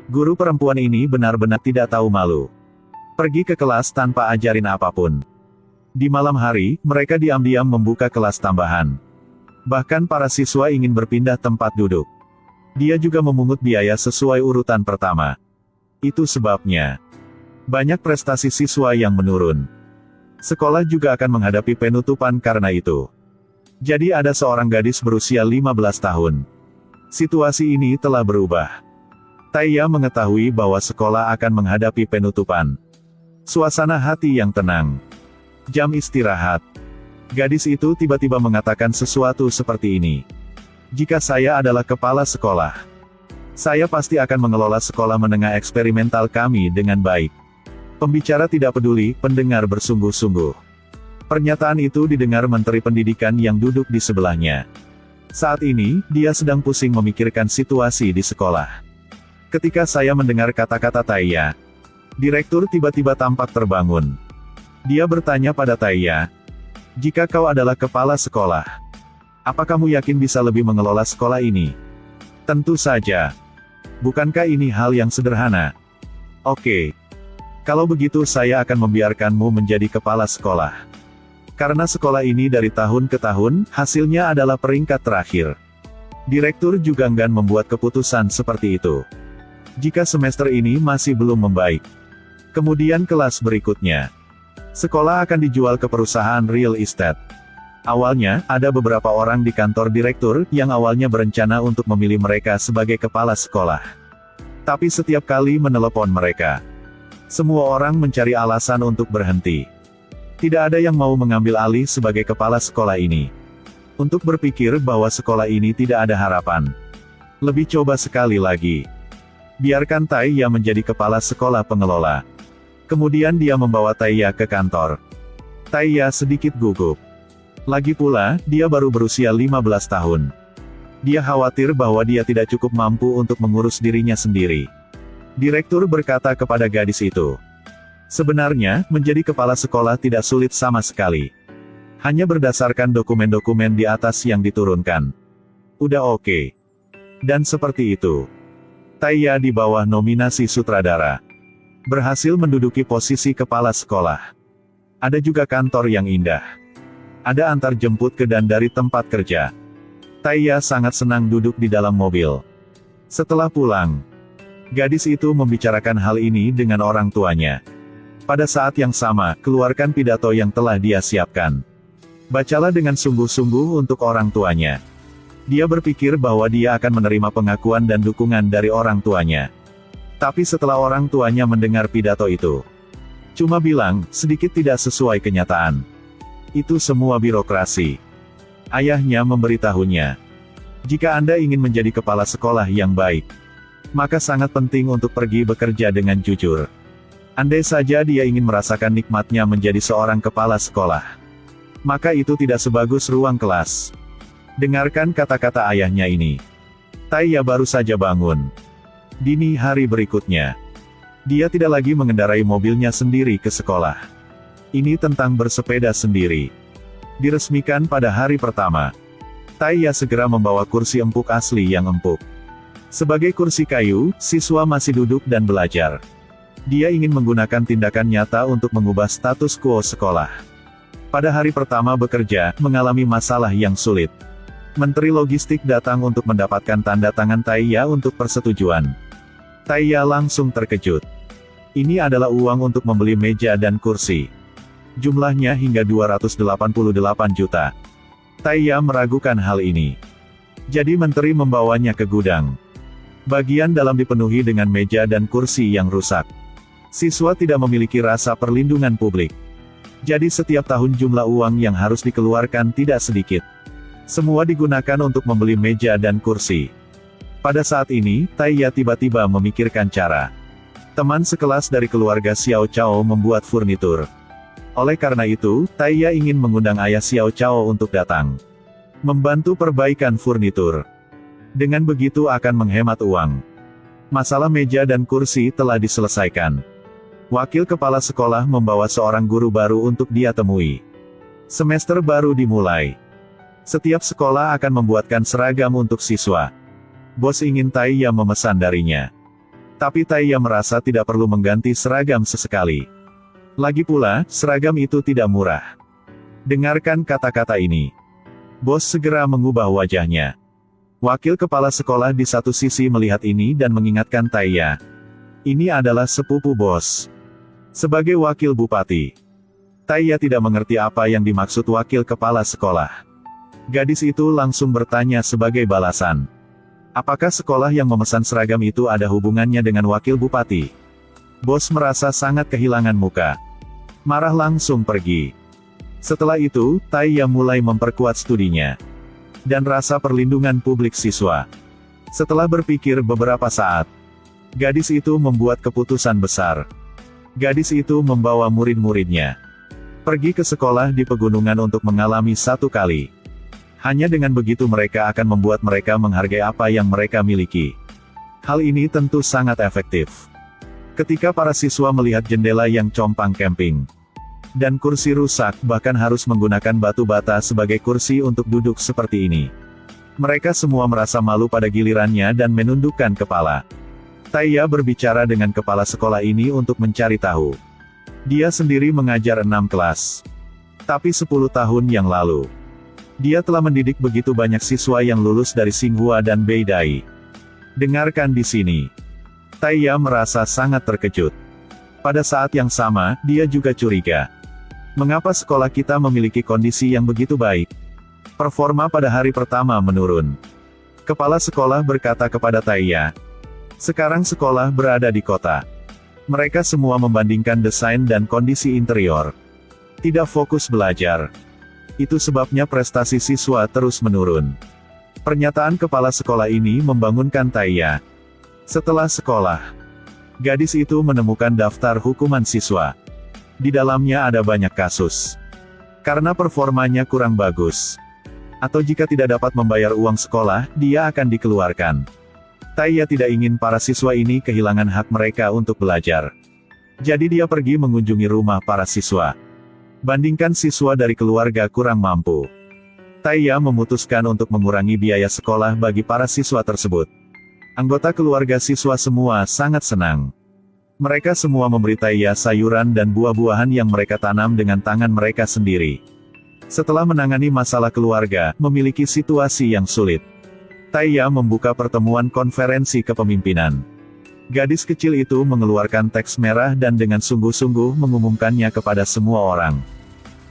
Guru perempuan ini benar-benar tidak tahu malu. Pergi ke kelas tanpa ajarin apapun. Di malam hari, mereka diam-diam membuka kelas tambahan. Bahkan para siswa ingin berpindah tempat duduk. Dia juga memungut biaya sesuai urutan pertama. Itu sebabnya banyak prestasi siswa yang menurun. Sekolah juga akan menghadapi penutupan karena itu. Jadi ada seorang gadis berusia 15 tahun. Situasi ini telah berubah. Taiya mengetahui bahwa sekolah akan menghadapi penutupan. Suasana hati yang tenang. Jam istirahat. Gadis itu tiba-tiba mengatakan sesuatu seperti ini. Jika saya adalah kepala sekolah, saya pasti akan mengelola sekolah menengah eksperimental kami dengan baik. Pembicara tidak peduli, pendengar bersungguh-sungguh. Pernyataan itu didengar Menteri Pendidikan yang duduk di sebelahnya. Saat ini, dia sedang pusing memikirkan situasi di sekolah. Ketika saya mendengar kata-kata Taiya, direktur tiba-tiba tampak terbangun. Dia bertanya pada Taiya, "Jika kau adalah kepala sekolah, apa kamu yakin bisa lebih mengelola sekolah ini?" "Tentu saja. Bukankah ini hal yang sederhana?" "Oke. Kalau begitu saya akan membiarkanmu menjadi kepala sekolah. Karena sekolah ini dari tahun ke tahun, hasilnya adalah peringkat terakhir." Direktur juga enggan membuat keputusan seperti itu. Jika semester ini masih belum membaik. Kemudian kelas berikutnya. Sekolah akan dijual ke perusahaan real estate. Awalnya, ada beberapa orang di kantor direktur, yang awalnya berencana untuk memilih mereka sebagai kepala sekolah. Tapi setiap kali menelepon mereka, semua orang mencari alasan untuk berhenti. Tidak ada yang mau mengambil alih sebagai kepala sekolah ini. Untuk berpikir bahwa sekolah ini tidak ada harapan. Lebih coba sekali lagi. Biarkan Taiya menjadi kepala sekolah pengelola. Kemudian dia membawa Taiya ke kantor. Taiya sedikit gugup. Lagi pula, dia baru berusia 15 tahun. Dia khawatir bahwa dia tidak cukup mampu untuk mengurus dirinya sendiri. Direktur berkata kepada gadis itu, "Sebenarnya, menjadi kepala sekolah tidak sulit sama sekali. Hanya berdasarkan dokumen-dokumen di atas yang diturunkan. Udah oke." Dan seperti itu. Taiya di bawah nominasi sutradara. Berhasil menduduki posisi kepala sekolah. Ada juga kantor yang indah. Ada antar jemput ke dan dari tempat kerja. Taiya sangat senang duduk di dalam mobil. Setelah pulang, gadis itu membicarakan hal ini dengan orang tuanya. Pada saat yang sama, keluarkan pidato yang telah dia siapkan. Bacalah dengan sungguh-sungguh untuk orang tuanya. Dia berpikir bahwa dia akan menerima pengakuan dan dukungan dari orang tuanya. Tapi setelah orang tuanya mendengar pidato itu, cuma bilang, sedikit tidak sesuai kenyataan. Itu semua birokrasi. Ayahnya memberitahunya, jika Anda ingin menjadi kepala sekolah yang baik, maka sangat penting untuk pergi bekerja dengan jujur. Andai saja dia ingin merasakan nikmatnya menjadi seorang kepala sekolah, maka itu tidak sebagus ruang kelas. Dengarkan kata-kata ayahnya ini. Taiya baru saja bangun. Dini hari berikutnya, dia tidak lagi mengendarai mobilnya sendiri ke sekolah. Ini tentang bersepeda sendiri. Diresmikan pada hari pertama. Taiya segera membawa kursi empuk asli yang empuk. Sebagai kursi kayu, siswa masih duduk dan belajar. Dia ingin menggunakan tindakan nyata untuk mengubah status quo sekolah. Pada hari pertama bekerja, mengalami masalah yang sulit. Menteri Logistik datang untuk mendapatkan tanda tangan Taiya untuk persetujuan. Taiya langsung terkejut. Ini adalah uang untuk membeli meja dan kursi. Jumlahnya hingga 288 juta. Taiya meragukan hal ini. Jadi menteri membawanya ke gudang. Bagian dalam dipenuhi dengan meja dan kursi yang rusak. Siswa tidak memiliki rasa perlindungan publik. Jadi setiap tahun jumlah uang yang harus dikeluarkan tidak sedikit. Semua digunakan untuk membeli meja dan kursi. Pada saat ini, Taiya tiba-tiba memikirkan cara. Teman sekelas dari keluarga Xiao Chao membuat furnitur. Oleh karena itu, Taiya ingin mengundang ayah Xiao Chao untuk datang. Membantu perbaikan furnitur. Dengan begitu akan menghemat uang. Masalah meja dan kursi telah diselesaikan. Wakil kepala sekolah membawa seorang guru baru untuk dia temui. Semester baru dimulai. Setiap sekolah akan membuatkan seragam untuk siswa. Bos ingin Taiya memesan darinya. Tapi Taiya merasa tidak perlu mengganti seragam sesekali. Lagi pula, seragam itu tidak murah. Dengarkan kata-kata ini. Bos segera mengubah wajahnya. Wakil kepala sekolah di satu sisi melihat ini dan mengingatkan Taiya. Ini adalah sepupu bos. Sebagai wakil bupati. Taiya tidak mengerti apa yang dimaksud wakil kepala sekolah. Gadis itu langsung bertanya sebagai balasan. Apakah sekolah yang memesan seragam itu ada hubungannya dengan wakil bupati? Bos merasa sangat kehilangan muka. Marah langsung pergi. Setelah itu, Taiya mulai memperkuat studinya. Dan rasa perlindungan publik siswa. Setelah berpikir beberapa saat, gadis itu membuat keputusan besar. Gadis itu membawa murid-muridnya pergi ke sekolah di pegunungan untuk mengalami satu kali. Hanya dengan begitu mereka akan membuat mereka menghargai apa yang mereka miliki. Hal ini tentu sangat efektif. Ketika para siswa melihat jendela yang compang camping, dan kursi rusak, bahkan harus menggunakan batu bata sebagai kursi untuk duduk seperti ini. Mereka semua merasa malu pada gilirannya dan menundukkan kepala. Taiya berbicara dengan kepala sekolah ini untuk mencari tahu. Dia sendiri mengajar 6 kelas. Tapi 10 tahun yang lalu, dia telah mendidik begitu banyak siswa yang lulus dari Tsinghua dan Beidai. Dengarkan di sini. Taiya merasa sangat terkejut. Pada saat yang sama, dia juga curiga. Mengapa sekolah kita memiliki kondisi yang begitu baik? Performa pada hari pertama menurun. Kepala sekolah berkata kepada Taiya. Sekarang sekolah berada di kota. Mereka semua membandingkan desain dan kondisi interior. Tidak fokus belajar. Itu sebabnya prestasi siswa terus menurun. Pernyataan kepala sekolah ini membangunkan Taiya. Setelah sekolah, gadis itu menemukan daftar hukuman siswa. Di dalamnya ada banyak kasus. Karena performanya kurang bagus. Atau jika tidak dapat membayar uang sekolah, dia akan dikeluarkan. Taiya tidak ingin para siswa ini kehilangan hak mereka untuk belajar. Jadi dia pergi mengunjungi rumah para siswa. Bandingkan siswa dari keluarga kurang mampu. Taiya memutuskan untuk mengurangi biaya sekolah bagi para siswa tersebut. Anggota keluarga siswa semua sangat senang. Mereka semua memberi Taiya sayuran dan buah-buahan yang mereka tanam dengan tangan mereka sendiri. Setelah menangani masalah keluarga, memiliki situasi yang sulit, Taiya membuka pertemuan konferensi kepemimpinan. Gadis kecil itu mengeluarkan teks merah dan dengan sungguh-sungguh mengumumkannya kepada semua orang.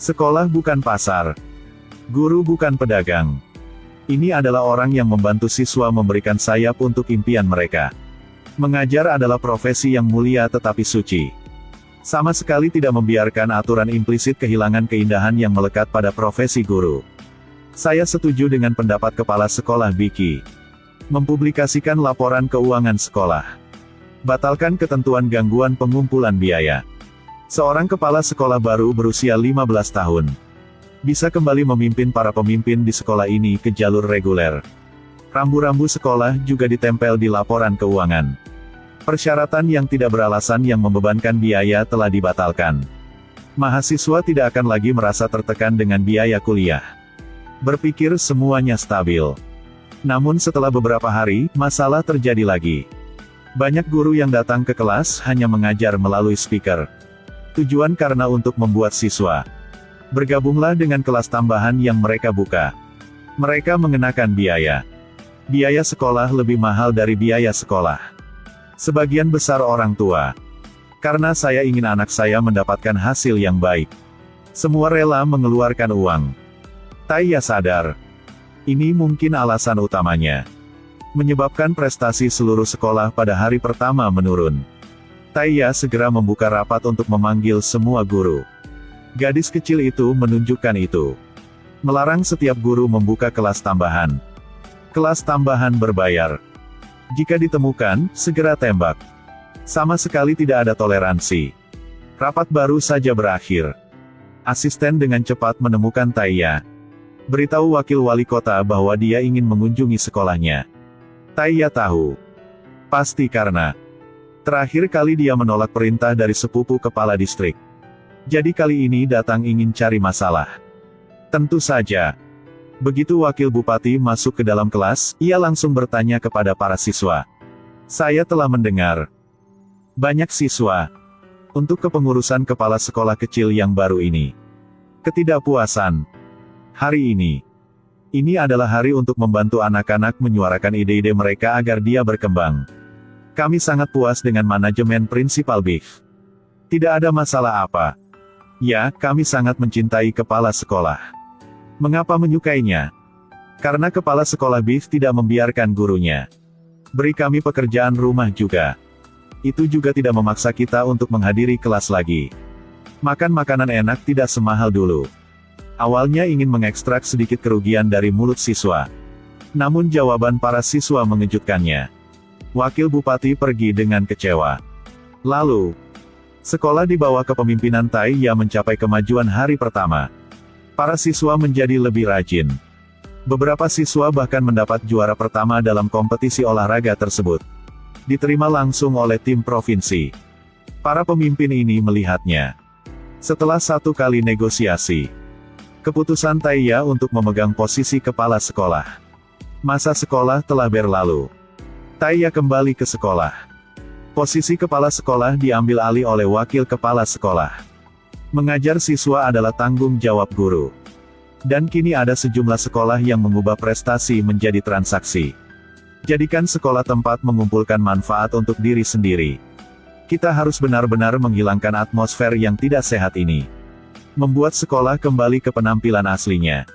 Sekolah bukan pasar. Guru bukan pedagang. Ini adalah orang yang membantu siswa memberikan sayap untuk impian mereka. Mengajar adalah profesi yang mulia tetapi suci. Sama sekali tidak membiarkan aturan implisit kehilangan keindahan yang melekat pada profesi guru. Saya setuju dengan pendapat kepala sekolah Biki. Mempublikasikan laporan keuangan sekolah. Batalkan ketentuan gangguan pengumpulan biaya. Seorang kepala sekolah baru berusia 15 tahun. Bisa kembali memimpin para pemimpin di sekolah ini ke jalur reguler. Rambu-rambu sekolah juga ditempel di laporan keuangan. Persyaratan yang tidak beralasan yang membebankan biaya telah dibatalkan. Mahasiswa tidak akan lagi merasa tertekan dengan biaya kuliah. Berpikir semuanya stabil. Namun setelah beberapa hari, masalah terjadi lagi. Banyak guru yang datang ke kelas hanya mengajar melalui speaker. Tujuan karena untuk membuat siswa bergabunglah dengan kelas tambahan yang mereka buka. Mereka mengenakan biaya. Biaya sekolah lebih mahal dari biaya sekolah. Sebagian besar orang tua. Karena saya ingin anak saya mendapatkan hasil yang baik. Semua rela mengeluarkan uang. Taiya sadar. Ini mungkin alasan utamanya. Menyebabkan prestasi seluruh sekolah pada hari pertama menurun. Taiya segera membuka rapat untuk memanggil semua guru. Gadis kecil itu menunjukkan itu. Melarang setiap guru membuka kelas tambahan. Kelas tambahan berbayar. Jika ditemukan, segera tembak. Sama sekali tidak ada toleransi. Rapat baru saja berakhir. Asisten dengan cepat menemukan Taiya. Beritahu wakil wali kota bahwa dia ingin mengunjungi sekolahnya. Taiya tahu. Pasti karena terakhir kali dia menolak perintah dari sepupu kepala distrik. Jadi kali ini datang ingin cari masalah. Tentu saja. Begitu wakil bupati masuk ke dalam kelas, ia langsung bertanya kepada para siswa. Saya telah mendengar. Banyak siswa. Untuk kepengurusan kepala sekolah kecil yang baru ini. Ketidakpuasan. Hari ini. Ini adalah hari untuk membantu anak-anak menyuarakan ide-ide mereka agar dia berkembang. Kami sangat puas dengan manajemen Prinsipal BIF. Tidak ada masalah apa. Ya, kami sangat mencintai kepala sekolah. Mengapa menyukainya? Karena kepala sekolah BIF tidak membiarkan gurunya beri kami pekerjaan rumah juga. Itu juga tidak memaksa kita untuk menghadiri kelas lagi. Makan makanan enak tidak semahal dulu. Awalnya ingin mengekstrak sedikit kerugian dari mulut siswa. Namun jawaban para siswa mengejutkannya. Wakil Bupati pergi dengan kecewa. Lalu, sekolah di bawah kepemimpinan Tai Ya mencapai kemajuan hari pertama. Para siswa menjadi lebih rajin. Beberapa siswa bahkan mendapat juara pertama dalam kompetisi olahraga tersebut. Diterima langsung oleh tim provinsi. Para pemimpin ini melihatnya. Setelah 1 kali negosiasi, keputusan Tai Ya untuk memegang posisi kepala sekolah. Masa sekolah telah berlalu. Tai Ya kembali ke sekolah. Posisi kepala sekolah diambil alih oleh wakil kepala sekolah. Mengajar siswa adalah tanggung jawab guru. Dan kini ada sejumlah sekolah yang mengubah prestasi menjadi transaksi. Jadikan sekolah tempat mengumpulkan manfaat untuk diri sendiri. Kita harus benar-benar menghilangkan atmosfer yang tidak sehat ini. Membuat sekolah kembali ke penampilan aslinya.